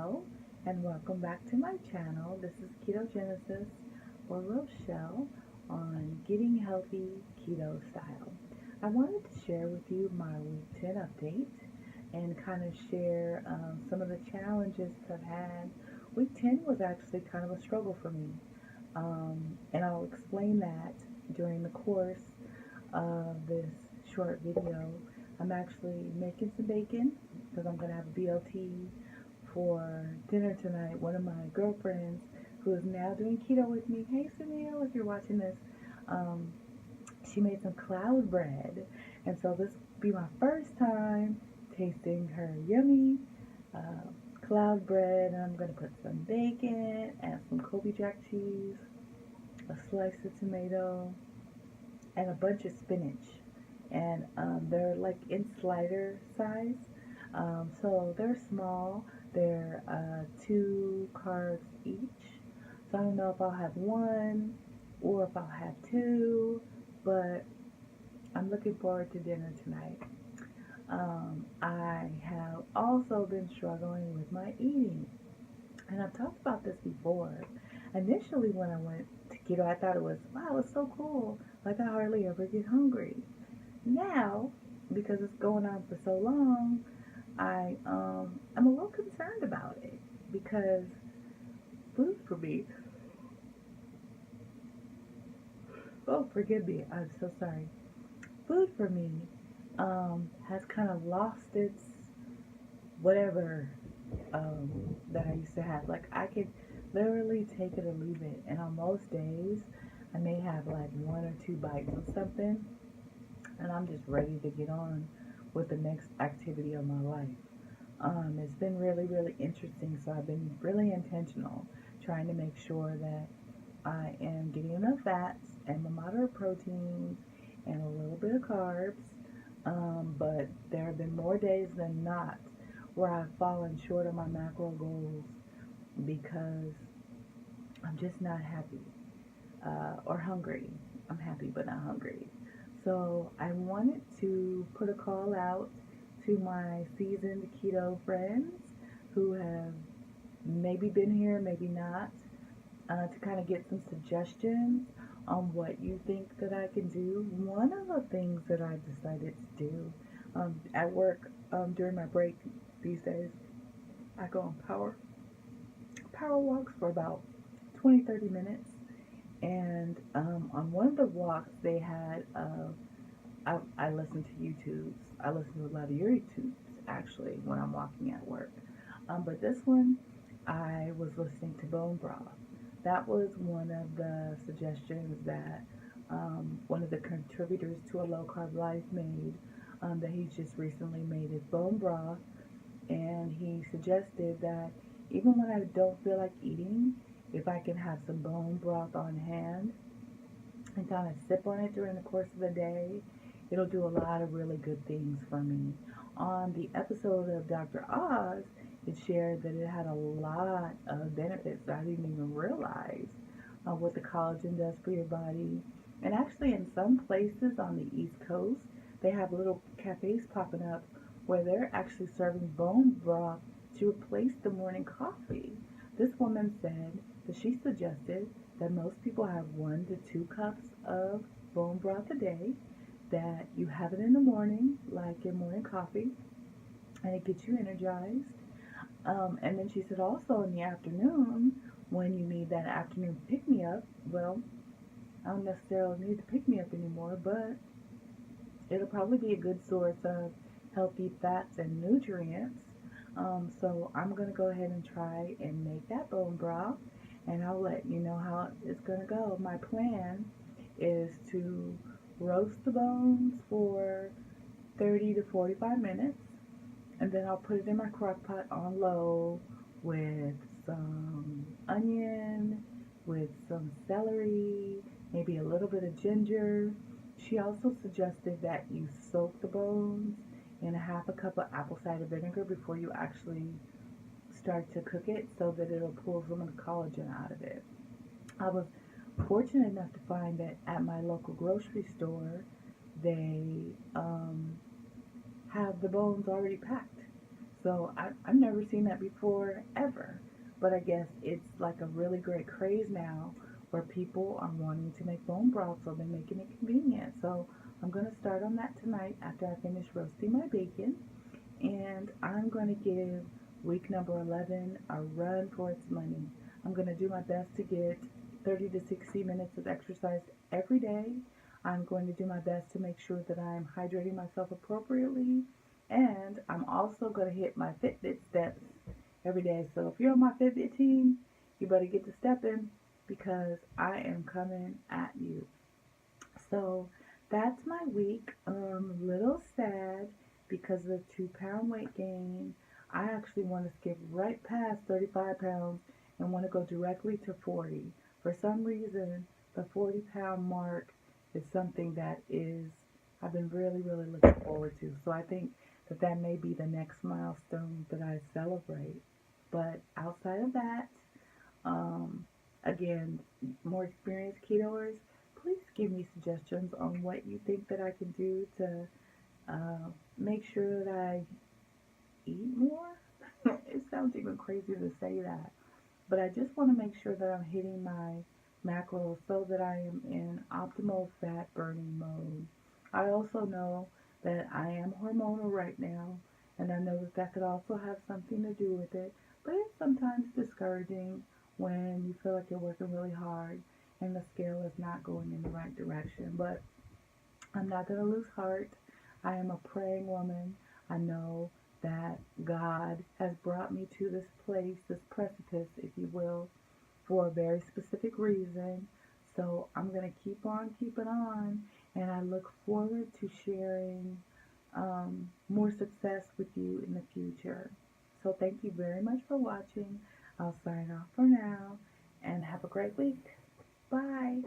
Rochelle, and welcome back to my channel. This is Ketogenesis or Rochelle on getting healthy keto style. I wanted to share with you my week 10 update and kind of share some of the challenges that I've had. Week 10 was actually kind of a struggle for me, and I'll explain that during the course of this short video. I'm actually making some bacon because I'm going to have a BLT for dinner tonight. One of my girlfriends who is now doing keto with me, hey Sunil, if you're watching this, um, she made some cloud bread. And so this will be my first time tasting her yummy cloud bread. And I'm going to put some bacon and some Kobe Jack cheese, a slice of tomato, and a bunch of spinach. And they're like in slider size. So they're small. They're 2 carbs each. So I don't know if I'll have one or if I'll have two, but I'm looking forward to dinner tonight. I have also been struggling with my eating. And I've talked about this before. Initially, when I went to keto, I thought it was, wow, it's so cool. Like, I hardly ever get hungry. Now, because it's going on for so long, I'm a little concerned about it because food for me, oh, forgive me, I'm so sorry. Food for me has kind of lost its whatever that I used to have. Like, I could literally take it or leave it, and on most days, I may have like 1 or 2 bites of something, and I'm just ready to get on with the next activity of my life. It's been really, really interesting, so I've been really intentional trying to make sure that I am getting enough fats and the moderate protein and a little bit of carbs. But there have been more days than not where I've fallen short of my macro goals because I'm just not happy or hungry. I'm happy but not hungry. So I wanted to put a call out to my seasoned keto friends who have maybe been here, maybe not, to kind of get some suggestions on what you think that I can do. One of the things that I've decided to do at work during my break these days, I go on power walks for about 20-30 minutes. And on one of the walks, they had, I listen to YouTubes. I listen to a lot of your YouTubes, actually, when I'm walking at work. But this one, I was listening to bone broth. That was one of the suggestions that one of the contributors to A Low Carb Life made, that he's just recently made his bone broth. And he suggested that even when I don't feel like eating, if I can have some bone broth on hand and kind of sip on it during the course of the day, it'll do a lot of really good things for me. On the episode of Dr. Oz, it shared that it had a lot of benefits that I didn't even realize what the collagen does for your body. And actually, in some places on the East Coast, they have little cafes popping up where they're actually serving bone broth to replace the morning coffee. This woman said that she suggested that most people have 1 to 2 cups of bone broth a day, that you have it in the morning, like your morning coffee, and it gets you energized. And then she said also in the afternoon, when you need that afternoon pick-me-up, well, I don't necessarily need to pick me up anymore, but it'll probably be a good source of healthy fats and nutrients. So I'm going to go ahead and try and make that bone broth, and I'll let you know how it's going to go. My plan is to roast the bones for 30 to 45 minutes, and then I'll put it in my crock pot on low with some onion, with some celery, maybe a little bit of ginger. She also suggested that you soak the bones in a 1/2 cup of apple cider vinegar before you actually start to cook it, so that it'll pull some of the collagen out of it. I was fortunate enough to find that at my local grocery store, they have the bones already packed. So I've never seen that before, ever. But I guess it's like a really great craze now where people are wanting to make bone broth, so they're making it convenient. So I'm going to start on that tonight after I finish roasting my bacon. And I'm going to give week number 11 a run for its money. I'm going to do my best to get 30 to 60 minutes of exercise every day. I'm going to do my best to make sure that I'm hydrating myself appropriately. And I'm also going to hit my Fitbit steps every day. So if you're on my Fitbit team, you better get to stepping because I am coming at you. So that's my week. A little sad because of the 2 pound weight gain. I actually want to skip right past 35 pounds and want to go directly to 40. For some reason, the 40-pound mark is something that is I've been really, really looking forward to. So I think that that may be the next milestone that I celebrate. But outside of that, um, again, more experienced ketoers, please give me suggestions on what you think that I can do to make sure that I eat more. It sounds even crazy to say that, but I just want to make sure that I'm hitting my macros so that I am in optimal fat burning mode. I also know that I am hormonal right now, and I know that that could also have something to do with it, but it's sometimes discouraging when you feel like you're working really hard and the scale is not going in the right direction. But I'm not going to lose heart. I am a praying woman. I know that God has brought me to this place, this precipice, if you will, for a very specific reason. So I'm going to keep on keeping on, and I look forward to sharing more success with you in the future. So thank you very much for watching. I'll sign off for now, and have a great week. Bye.